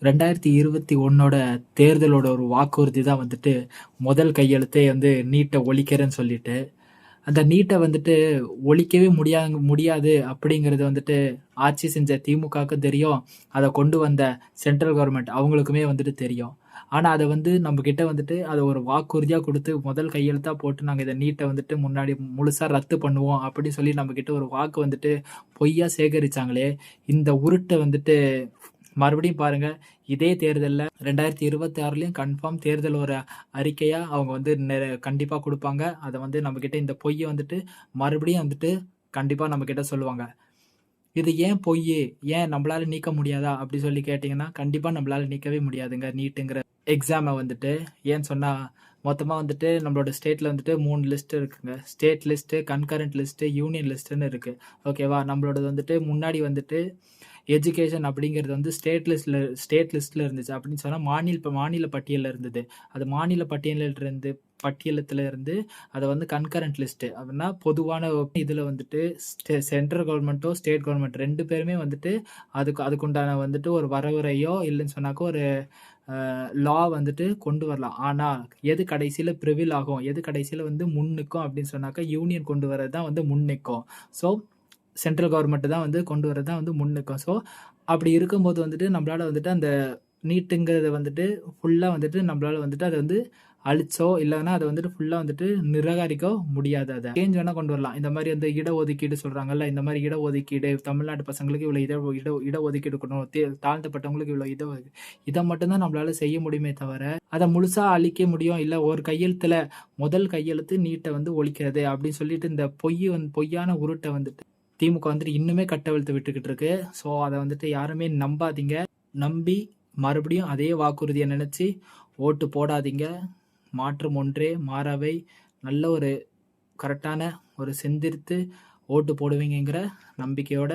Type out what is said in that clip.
2021 தேர்தலோட ஒரு வாக்குறுதி தான் வந்துட்டு, முதல் கையெழுத்தே வந்து நீட்ட ஒழிக்கிறேன்னு சொல்லிட்டு. அந்த நீட்ட வந்துட்டு ஒழிக்கவே முடியாது அப்படிங்கிறது வந்துட்டு ஆட்சி செஞ்ச திமுகவுக்கும் தெரியும். அத கொண்டு வந்த சென்ட்ரல் கவர்ன்மென்ட் அவங்களுக்குமே வந்துட்டு தெரியும். ஆனா அத வந்து நம்மகிட்ட வந்துட்டு அத ஒரு வாக்குறுதியா குடுத்து முதல் கையெழுத்தா போட்டு நாங்க இத நீட்ட வந்துட்டு முன்னாடி முழுசா ரத்து பண்ணுவோம் அப்படின்னு சொல்லி நம்மகிட்ட ஒரு வாக்கு வந்துட்டு பொய்யா சேகரிச்சாங்களே! இந்த உருட்ட வந்துட்டு மறுபடியும் பாருங்க, இதே தேர்தல்ல 2026லயும் கன்ஃபார்ம் தேர்தல் ஒரு அறிக்கையா அவங்க வந்து கண்டிப்பா குடுப்பாங்க. அத வந்து நம்மகிட்ட இந்த பொய்ய வந்துட்டு மறுபடியும் வந்துட்டு கண்டிப்பா நம்மகிட்ட சொல்லுவாங்க. இது ஏன் பொய்யு? ஏன் நம்பளால நீக்க முடியாதா? அப்படி சொல்லி கேட்டீங்கன்னா, கண்டிப்பா நம்பளால நீக்கவே முடியாதுங்க. நீட்டுங்கிற எக்ஸாம வந்துட்டு. ஏன்னு சொன்னா, மொத்தமா வந்துட்டு நம்மளோட ஸ்டேட்ல வந்துட்டு 3 லிஸ்ட் இருக்குங்க. State list, concurrent list, union லிஸ்ட்ன்னு இருக்கு. ஓகேவா? நம்மளோடது வந்துட்டு முன்னாடி வந்துட்டு எஜுகேஷன் அப்படிங்கிறது வந்து ஸ்டேட் லிஸ்ட்ல இருந்துச்சு. அப்படின்னு சொன்னா மாநில பட்டியல்ல இருந்தது. அது மாநில பட்டியலத்துல இருந்து அத வந்து கன்கரன்ட் லிஸ்ட் அப்படின்னா பொதுவான இதுல வந்துட்டு சென்ட்ரல் கவர்ன்மென்ட்டோ, ஸ்டேட் கவர்ன்மென்ட் 2 பேருமே வந்துட்டு அதுக்குண்டான வந்துட்டு ஒரு வரைவுரையோ இல்லன்னு சொன்னாக்கா ஒரு லா வந்துட்டு கொண்டு வரலாம். ஆனா எது கடைசியில ப்ரிவில் ஆகும், எது கடைசியில வந்து முன் நிக்கும் அப்படின்னு சொன்னாக்கா யூனியன் கொண்டு வரது தான் வந்து முன் நிக்கும். ஸோ சென்ட்ரல் கவர்ன்மெண்ட் தான் வந்து கொண்டு வரது தான் வந்து முன் நிக்கும். ஸோ அப்படி இருக்கும்போது வந்துட்டு நம்மளால வந்துட்டு அந்த நீட்டுங்கிறத வந்துட்டு ஃபுல்லா வந்துட்டு நம்மளால வந்துட்டு அத வந்து அழிச்சோ, இல்லன்னா அத வந்துட்டு ஃபுல்லா வந்துட்டு நிராகரிக்கோ முடியாது அத. சேஞ்ச் வேணா கொண்டு வரலாம். இந்த மாரி வந்து இடஒதுக்கீடு சொல்றாங்கல்ல, இந்த மாரி இடஒதுக்கீடு தமிழ்நாட்டு பசங்களுக்கு இவ்வளோ இடஒதுக்கீடு குடுக்கணும். தாழ்த்தப்பட்டவங்களுக்கு இவ்வளோ இத மட்டும் தான் நம்மளால செய்ய முடியுமே தவிர, அத முழுசா அழிக்க முடியும். இல்ல ஒரு கையெழுத்துல முதல் கையெழுத்து நீட்ட வந்து ஒழிக்கிறது அப்படின்னு சொல்லிட்டு இந்த பொய்யான உருட்ட வந்துட்டு திமுக வந்துட்டு இன்னுமே கட்டவிழ்த்து விட்டுக்கிட்டு இருக்கு. ஸோ அத வந்துட்டு யாருமே நம்பாதீங்க. நம்பி மறுபடியும் அதே வாக்குறுதிய நினைச்சு ஓட்டு போடாதீங்க. மாற்றம் ஒன்றே மாறாவை. நல்ல ஒரு கரெக்ட்டான ஒரு சிந்தித்து ஓட்டு போடுவீங்கங்கிற நம்பிக்கையோட